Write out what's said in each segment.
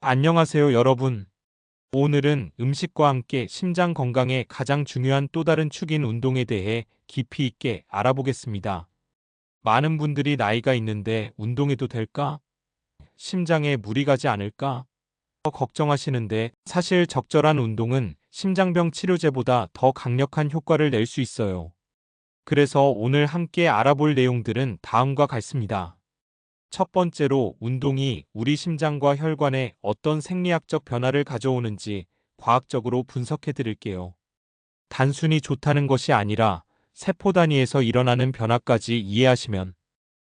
안녕하세요, 여러분. 오늘은 음식과 함께 심장 건강에 가장 중요한 또 다른 축인 운동에 대해 깊이 있게 알아보겠습니다. 많은 분들이 나이가 있는데 운동해도 될까? 심장에 무리 가지 않을까? 걱정하시는데 사실 적절한 운동은 심장병 치료제보다 더 강력한 효과를 낼 수 있어요. 그래서 오늘 함께 알아볼 내용들은 다음과 같습니다. 첫 번째로 운동이 우리 심장과 혈관에 어떤 생리학적 변화를 가져오는지 과학적으로 분석해 드릴게요. 단순히 좋다는 것이 아니라 세포 단위에서 일어나는 변화까지 이해하시면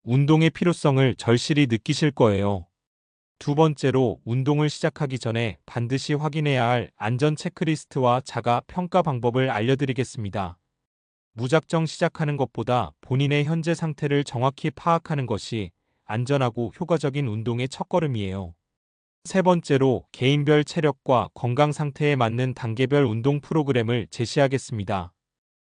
운동의 필요성을 절실히 느끼실 거예요. 두 번째로 운동을 시작하기 전에 반드시 확인해야 할 안전 체크리스트와 자가 평가 방법을 알려드리겠습니다. 무작정 시작하는 것보다 본인의 현재 상태를 정확히 파악하는 것이 안전하고 효과적인 운동의 첫걸음이에요. 세 번째로 개인별 체력과 건강 상태에 맞는 단계별 운동 프로그램을 제시하겠습니다.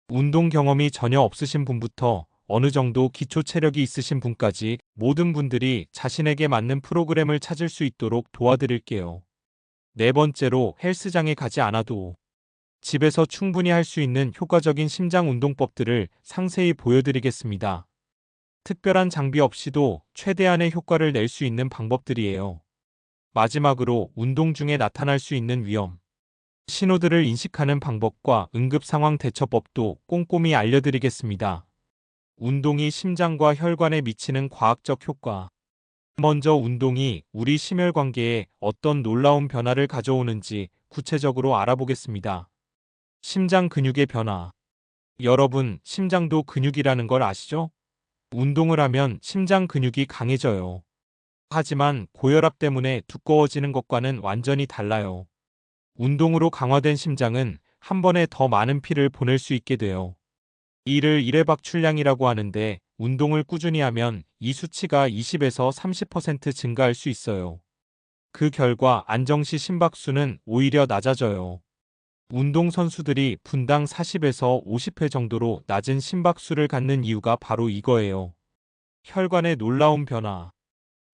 운동 경험이 전혀 없으신 분부터 어느 정도 기초 체력이 있으신 분까지 모든 분들이 자신에게 맞는 프로그램을 찾을 수 있도록 도와드릴게요. 네 번째로 헬스장에 가지 않아도 집에서 충분히 할 수 있는 효과적인 심장 운동법들을 상세히 보여드리겠습니다. 특별한 장비 없이도 최대한의 효과를 낼 수 있는 방법들이에요. 마지막으로 운동 중에 나타날 수 있는 위험, 신호들을 인식하는 방법과 응급 상황 대처법도 꼼꼼히 알려드리겠습니다. 운동이 심장과 혈관에 미치는 과학적 효과. 먼저 운동이 우리 심혈관계에 어떤 놀라운 변화를 가져오는지 구체적으로 알아보겠습니다. 심장 근육의 변화. 여러분, 심장도 근육이라는 걸 아시죠? 운동을 하면 심장 근육이 강해져요. 하지만 고혈압 때문에 두꺼워지는 것과는 완전히 달라요. 운동으로 강화된 심장은 한 번에 더 많은 피를 보낼 수 있게 돼요. 이를 일회박출량이라고 하는데 운동을 꾸준히 하면 이 수치가 20에서 30% 증가할 수 있어요. 그 결과 안정시 심박수는 오히려 낮아져요. 운동선수들이 분당 40에서 50회 정도로 낮은 심박수를 갖는 이유가 바로 이거예요. 혈관의 놀라운 변화.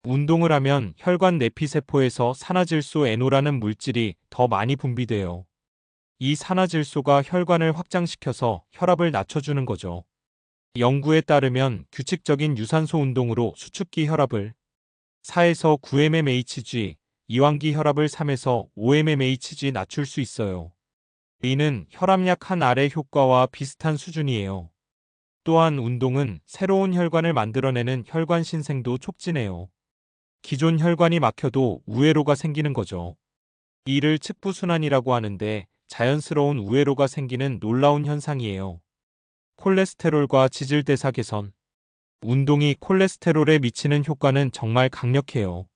운동을 하면 혈관 내피세포에서 산화질소 NO라는 물질이 더 많이 분비돼요. 이 산화질소가 혈관을 확장시켜서 혈압을 낮춰주는 거죠. 연구에 따르면 규칙적인 유산소 운동으로 수축기 혈압을 4에서 9mmHg, 이완기 혈압을 3에서 5mmHg 낮출 수 있어요. 이는 혈압약 한 알의 효과와 비슷한 수준이에요. 또한 운동은 새로운 혈관을 만들어내는 혈관 신생도 촉진해요. 기존 혈관이 막혀도 우회로가 생기는 거죠. 이를 측부순환이라고 하는데 자연스러운 우회로가 생기는 놀라운 현상이에요. 콜레스테롤과 지질대사 개선. 운동이 콜레스테롤에 미치는 효과는 정말 강력해요.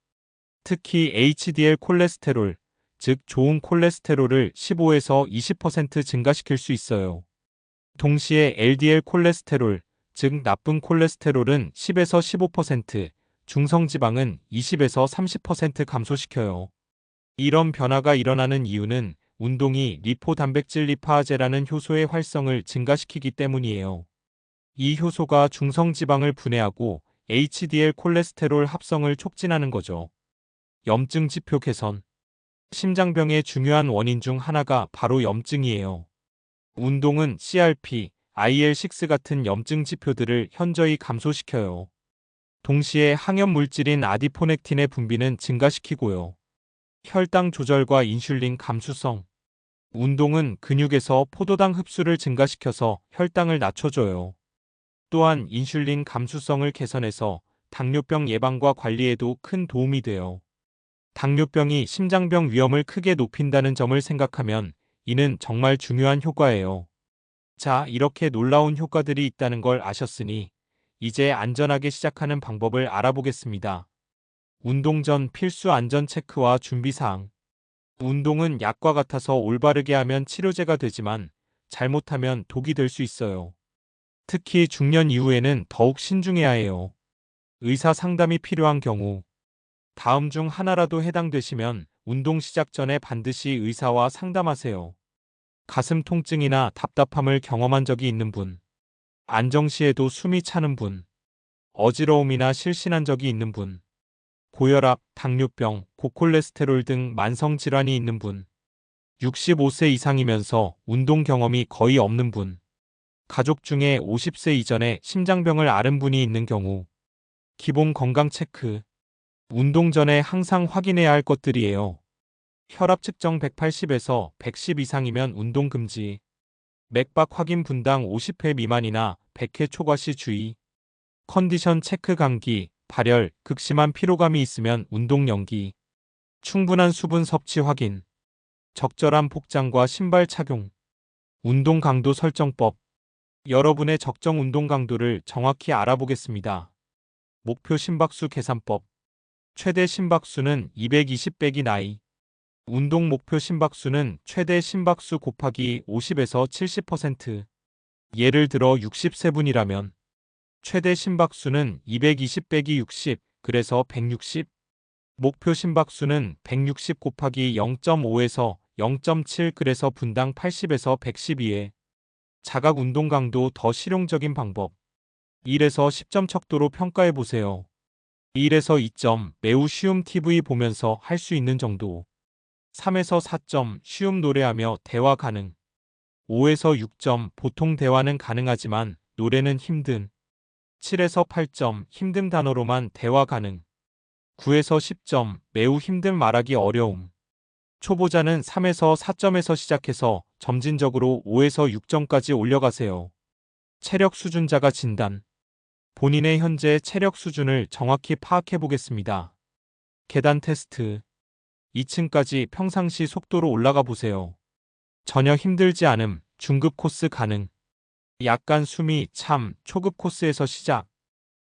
특히 HDL 콜레스테롤, 즉 좋은 콜레스테롤을 15에서 20% 증가시킬 수 있어요. 동시에 LDL 콜레스테롤, 즉 나쁜 콜레스테롤은 10에서 15%, 중성지방은 20에서 30% 감소시켜요. 이런 변화가 일어나는 이유는 운동이 리포단백질 리파아제라는 효소의 활성을 증가시키기 때문이에요. 이 효소가 중성지방을 분해하고 HDL 콜레스테롤 합성을 촉진하는 거죠. 염증 지표 개선. 심장병의 중요한 원인 중 하나가 바로 염증이에요. 운동은 CRP, IL6 같은 염증 지표들을 현저히 감소시켜요. 동시에 항염 물질인 아디포넥틴의 분비는 증가시키고요. 혈당 조절과 인슐린 감수성. 운동은 근육에서 포도당 흡수를 증가시켜서 혈당을 낮춰줘요. 또한 인슐린 감수성을 개선해서 당뇨병 예방과 관리에도 큰 도움이 돼요. 당뇨병이 심장병 위험을 크게 높인다는 점을 생각하면 이는 정말 중요한 효과예요. 자, 이렇게 놀라운 효과들이 있다는 걸 아셨으니 이제 안전하게 시작하는 방법을 알아보겠습니다. 운동 전 필수 안전 체크와 준비사항. 운동은 약과 같아서 올바르게 하면 치료제가 되지만 잘못하면 독이 될 수 있어요. 특히 중년 이후에는 더욱 신중해야 해요. 의사 상담이 필요한 경우 다음 중 하나라도 해당되시면 운동 시작 전에 반드시 의사와 상담하세요. 가슴 통증이나 답답함을 경험한 적이 있는 분, 안정 시에도 숨이 차는 분, 어지러움이나 실신한 적이 있는 분, 고혈압, 당뇨병, 고콜레스테롤 등 만성 질환이 있는 분, 65세 이상이면서 운동 경험이 거의 없는 분, 가족 중에 50세 이전에 심장병을 앓은 분이 있는 경우, 기본 건강 체크, 운동 전에 항상 확인해야 할 것들이에요. 혈압 측정 180에서 110 이상이면 운동 금지, 맥박 확인 분당 50회 미만이나 100회 초과 시 주의, 컨디션 체크 감기, 발열, 극심한 피로감이 있으면 운동 연기, 충분한 수분 섭취 확인, 적절한 복장과 신발 착용, 운동 강도 설정법. 여러분의 적정 운동 강도를 정확히 알아보겠습니다. 목표 심박수 계산법. 최대 심박수는 220 빼기 나이. 운동 목표 심박수는 최대 심박수 곱하기 50에서 70%. 예를 들어 60세분이라면 최대 심박수는 220 빼기 60, 그래서 160. 목표 심박수는 160 곱하기 0.5에서 0.7, 그래서 분당 80에서 112에. 자각 운동 강도 더 실용적인 방법. 1에서 10점 척도로 평가해 보세요. 1에서 2점 매우 쉬움 TV 보면서 할 수 있는 정도. 3에서 4점 쉬움 노래하며 대화 가능. 5에서 6점 보통 대화는 가능하지만 노래는 힘든. 7에서 8점 힘든 단어로만 대화 가능. 9에서 10점 매우 힘든 말하기 어려움. 초보자는 3에서 4점에서 시작해서 점진적으로 5에서 6점까지 올려가세요. 체력 수준자가 진단. 본인의 현재 체력 수준을 정확히 파악해 보겠습니다. 계단 테스트. 2층까지 평상시 속도로 올라가 보세요. 전혀 힘들지 않음, 중급 코스 가능. 약간 숨이 참, 초급 코스에서 시작.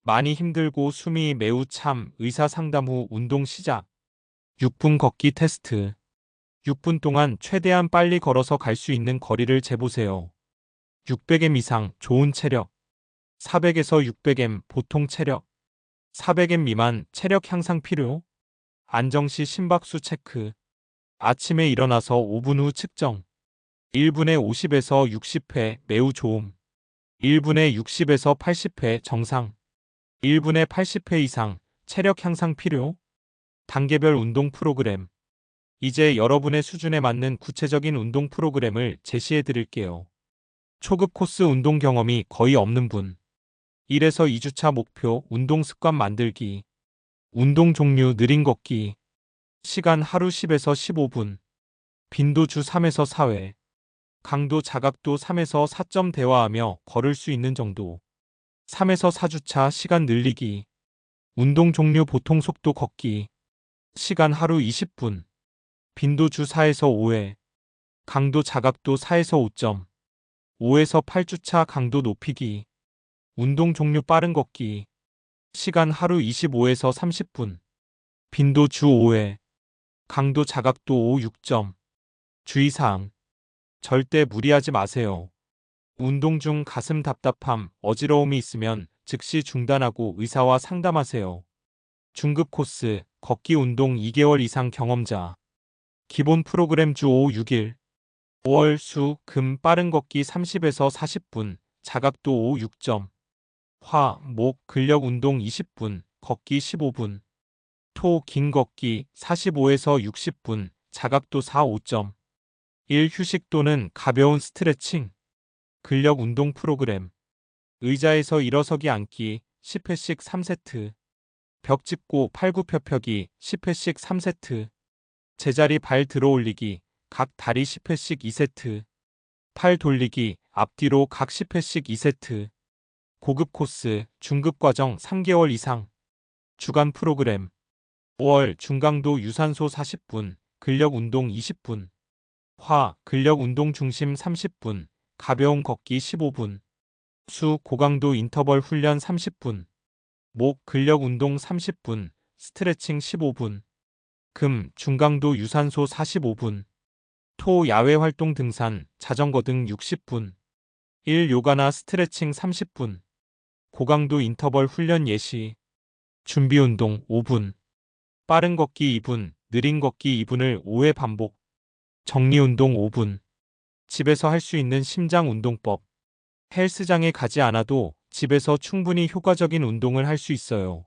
많이 힘들고 숨이 매우 참, 의사 상담 후 운동 시작. 6분 걷기 테스트. 6분 동안 최대한 빨리 걸어서 갈 수 있는 거리를 재보세요. 600m 이상 좋은 체력. 400에서 600m 보통 체력. 400m 미만 체력 향상 필요. 안정시 심박수 체크. 아침에 일어나서 5분 후 측정. 1분에 50에서 60회 매우 좋음. 1분에 60에서 80회 정상. 1분에 80회 이상 체력 향상 필요. 단계별 운동 프로그램. 이제 여러분의 수준에 맞는 구체적인 운동 프로그램을 제시해 드릴게요. 초급 코스 운동 경험이 거의 없는 분. 1에서 2주차 목표 운동 습관 만들기. 운동 종류 느린 걷기. 시간 하루 10에서 15분. 빈도 주 3에서 4회. 강도 자각도 3에서 4점 대화하며 걸을 수 있는 정도. 3에서 4주차 시간 늘리기. 운동 종류 보통 속도 걷기. 시간 하루 20분. 빈도 주 4에서 5회. 강도 자각도 4에서 5점. 5에서 8주차 강도 높이기. 운동 종류 빠른 걷기. 시간 하루 25에서 30분. 빈도 주 5회. 강도 자각도 5, 6점. 주의사항. 절대 무리하지 마세요. 운동 중 가슴 답답함, 어지러움이 있으면 즉시 중단하고 의사와 상담하세요. 중급 코스, 걷기 운동 2개월 이상 경험자. 기본 프로그램 주 5, 6일. 월, 수, 금 빠른 걷기 30에서 40분, 자각도 5, 6점. 화, 목, 근력 운동 20분, 걷기 15분. 토, 긴 걷기 45에서 60분, 자각도 4, 5점. 1. 휴식 또는 가벼운 스트레칭. 근력 운동 프로그램. 의자에서 일어서기 앉기 10회씩 3세트. 벽 짚고 팔굽혀펴기 10회씩 3세트. 제자리 발 들어 올리기 각 다리 10회씩 2세트. 팔 돌리기 앞뒤로 각 10회씩 2세트. 고급 코스, 중급 과정 3개월 이상. 주간 프로그램. 5월 중강도 유산소 40분, 근력 운동 20분. 화, 근력 운동 중심 30분, 가벼운 걷기 15분. 수, 고강도 인터벌 훈련 30분. 목, 근력 운동 30분, 스트레칭 15분. 금, 중강도 유산소 45분. 토, 야외 활동 등산, 자전거 등 60분. 1. 요가나 스트레칭 30분. 고강도 인터벌 훈련 예시. 준비 운동 5분. 빠른 걷기 2분, 느린 걷기 2분을 5회 반복. 정리 운동 5분. 집에서 할 수 있는 심장 운동법. 헬스장에 가지 않아도 집에서 충분히 효과적인 운동을 할 수 있어요.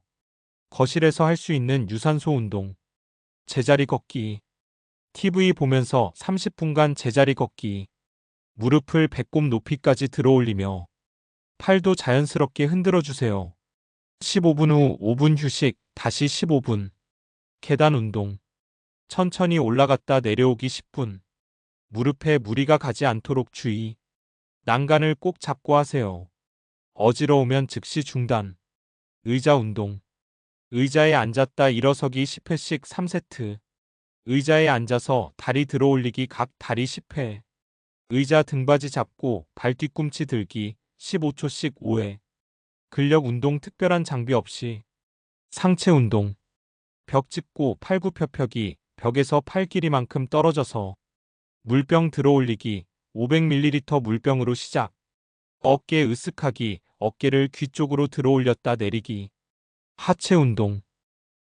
거실에서 할 수 있는 유산소 운동. 제자리 걷기. TV 보면서 30분간 제자리 걷기. 무릎을 배꼽 높이까지 들어올리며 팔도 자연스럽게 흔들어 주세요. 15분 후 5분 휴식, 다시 15분. 계단 운동. 천천히 올라갔다 내려오기 10분. 무릎에 무리가 가지 않도록 주의. 난간을 꼭 잡고 하세요. 어지러우면 즉시 중단. 의자 운동. 의자에 앉았다 일어서기 10회씩 3세트. 의자에 앉아서 다리 들어올리기 각 다리 10회. 의자 등받이 잡고 발 뒤꿈치 들기 15초씩 5회. 근력 운동 특별한 장비 없이. 상체 운동. 벽 짚고 팔굽혀펴기, 벽에서 팔 길이만큼 떨어져서. 물병 들어올리기 500ml 물병으로 시작. 어깨 으쓱하기, 어깨를 귀 쪽으로 들어올렸다 내리기. 하체 운동.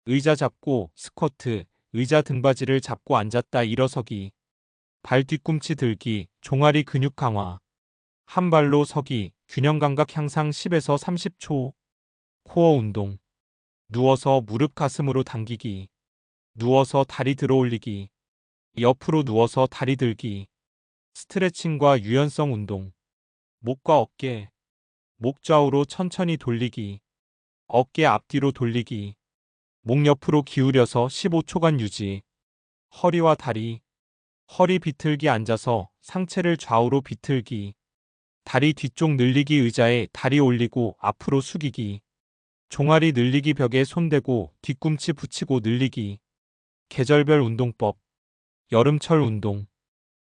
의자 잡고 스쿼트, 의자 등받이를 잡고 앉았다 일어서기. 발 뒤꿈치 들기, 종아리 근육 강화. 한 발로 서기, 균형 감각 향상 10에서 30초. 코어 운동. 누워서 무릎 가슴으로 당기기. 누워서 다리 들어올리기. 옆으로 누워서 다리 들기. 스트레칭과 유연성 운동. 목과 어깨. 목 좌우로 천천히 돌리기. 어깨 앞뒤로 돌리기. 목 옆으로 기울여서 15초간 유지. 허리와 다리. 허리 비틀기 앉아서 상체를 좌우로 비틀기. 다리 뒤쪽 늘리기 의자에 다리 올리고 앞으로 숙이기. 종아리 늘리기 벽에 손대고 뒤꿈치 붙이고 늘리기. 계절별 운동법. 여름철 운동.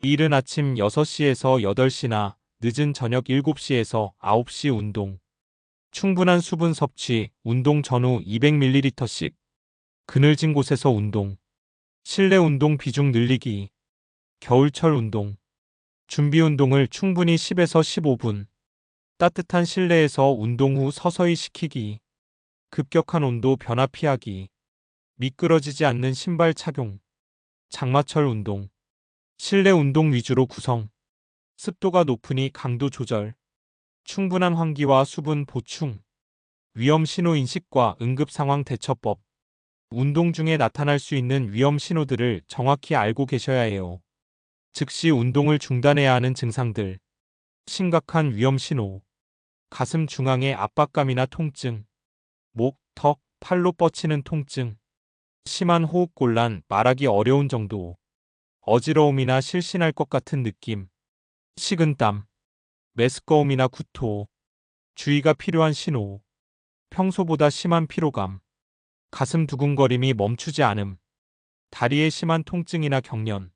이른 아침 6시에서 8시나 늦은 저녁 7시에서 9시 운동. 충분한 수분 섭취, 운동 전후 200ml씩. 그늘진 곳에서 운동. 실내 운동 비중 늘리기. 겨울철 운동. 준비 운동을 충분히 10에서 15분. 따뜻한 실내에서 운동 후 서서히 식히기. 급격한 온도 변화 피하기. 미끄러지지 않는 신발 착용. 장마철 운동. 실내 운동 위주로 구성. 습도가 높으니 강도 조절. 충분한 환기와 수분 보충. 위험 신호 인식과 응급 상황 대처법. 운동 중에 나타날 수 있는 위험 신호들을 정확히 알고 계셔야 해요. 즉시 운동을 중단해야 하는 증상들. 심각한 위험 신호. 가슴 중앙의 압박감이나 통증. 목, 턱, 팔로 뻗치는 통증. 심한 호흡곤란, 말하기 어려운 정도. 어지러움이나 실신할 것 같은 느낌. 식은땀. 메스꺼움이나 구토. 주의가 필요한 신호. 평소보다 심한 피로감. 가슴 두근거림이 멈추지 않음. 다리에 심한 통증이나 경련.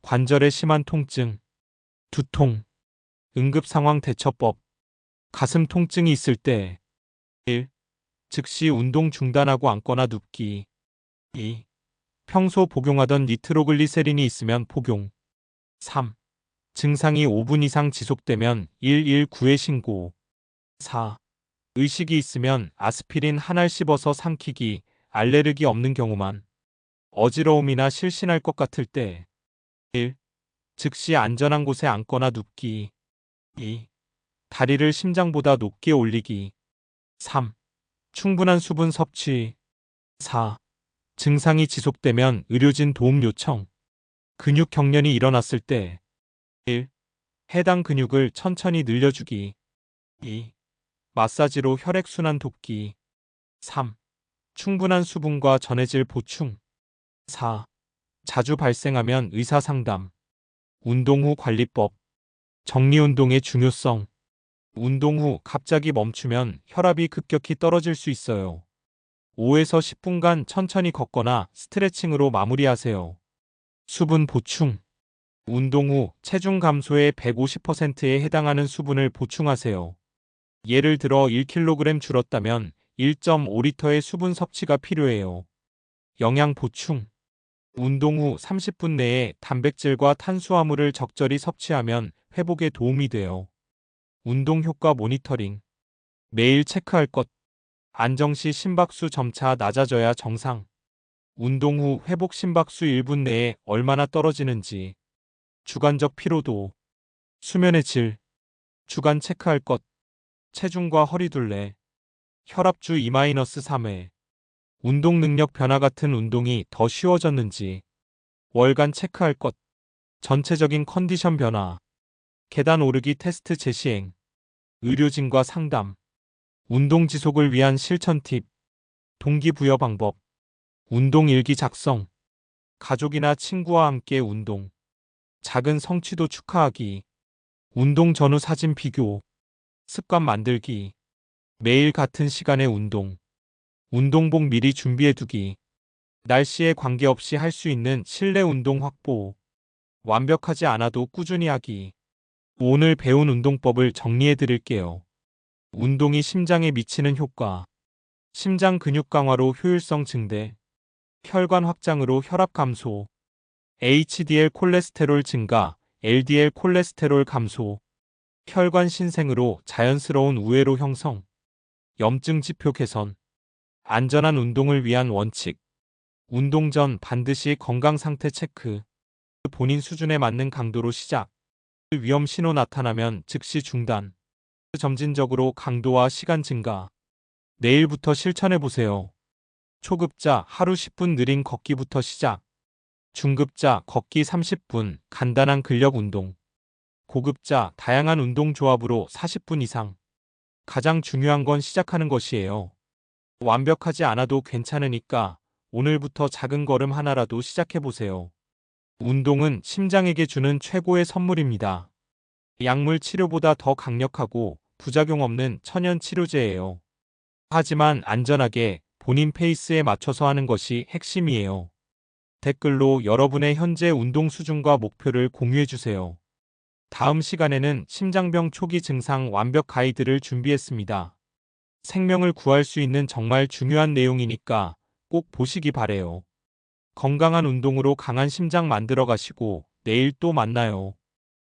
관절에 심한 통증. 두통. 응급상황 대처법. 가슴 통증이 있을 때 1. 즉시 운동 중단하고 앉거나 눕기. 2. 평소 복용하던 니트로글리세린이 있으면 복용. 3. 증상이 5분 이상 지속되면 119에 신고. 4. 의식이 있으면 아스피린 한 알 씹어서 삼키기. 알레르기 없는 경우만. 어지러움이나 실신할 것 같을 때 1. 즉시 안전한 곳에 앉거나 눕기. 2. 다리를 심장보다 높게 올리기. 3. 충분한 수분 섭취. 4. 증상이 지속되면 의료진 도움 요청. 근육 경련이 일어났을 때 1. 해당 근육을 천천히 늘려주기. 2. 마사지로 혈액순환 돕기. 3. 충분한 수분과 전해질 보충. 4. 자주 발생하면 의사상담. 운동 후 관리법. 정리운동의 중요성. 운동 후 갑자기 멈추면 혈압이 급격히 떨어질 수 있어요. 5에서 10분간 천천히 걷거나 스트레칭으로 마무리하세요. 수분 보충. 운동 후 체중 감소의 150%에 해당하는 수분을 보충하세요. 예를 들어 1kg 줄었다면 1.5리터의 수분 섭취가 필요해요. 영양 보충. 운동 후 30분 내에 단백질과 탄수화물을 적절히 섭취하면 회복에 도움이 돼요. 운동 효과 모니터링. 매일 체크할 것. 안정시 심박수 점차 낮아져야 정상. 운동 후 회복 심박수 1분 내에 얼마나 떨어지는지. 주간적 피로도. 수면의 질. 주간 체크할 것. 체중과 허리둘레. 혈압주 2-3회. 운동 능력 변화 같은 운동이 더 쉬워졌는지 월간 체크할 것, 전체적인 컨디션 변화, 계단 오르기 테스트 재시행, 의료진과 상담, 운동 지속을 위한 실천 팁, 동기부여 방법, 운동 일기 작성, 가족이나 친구와 함께 운동, 작은 성취도 축하하기, 운동 전후 사진 비교, 습관 만들기, 매일 같은 시간에 운동, 운동복 미리 준비해두기, 날씨에 관계없이 할 수 있는 실내 운동 확보, 완벽하지 않아도 꾸준히 하기. 오늘 배운 운동법을 정리해 드릴게요. 운동이 심장에 미치는 효과, 심장 근육 강화로 효율성 증대, 혈관 확장으로 혈압 감소, HDL 콜레스테롤 증가, LDL 콜레스테롤 감소, 혈관 신생으로 자연스러운 우회로 형성, 염증 지표 개선, 안전한 운동을 위한 원칙, 운동 전 반드시 건강 상태 체크, 본인 수준에 맞는 강도로 시작, 위험 신호 나타나면 즉시 중단, 점진적으로 강도와 시간 증가. 내일부터 실천해 보세요. 초급자 하루 10분 느린 걷기부터 시작. 중급자 걷기 30분 간단한 근력 운동. 고급자 다양한 운동 조합으로 40분 이상. 가장 중요한 건 시작하는 것이에요. 완벽하지 않아도 괜찮으니까 오늘부터 작은 걸음 하나라도 시작해 보세요. 운동은 심장에게 주는 최고의 선물입니다. 약물 치료보다 더 강력하고 부작용 없는 천연 치료제예요. 하지만 안전하게 본인 페이스에 맞춰서 하는 것이 핵심이에요. 댓글로 여러분의 현재 운동 수준과 목표를 공유해 주세요. 다음 시간에는 심장병 초기 증상 완벽 가이드를 준비했습니다. 생명을 구할 수 있는 정말 중요한 내용이니까 꼭 보시기 바래요. 건강한 운동으로 강한 심장 만들어 가시고 내일 또 만나요.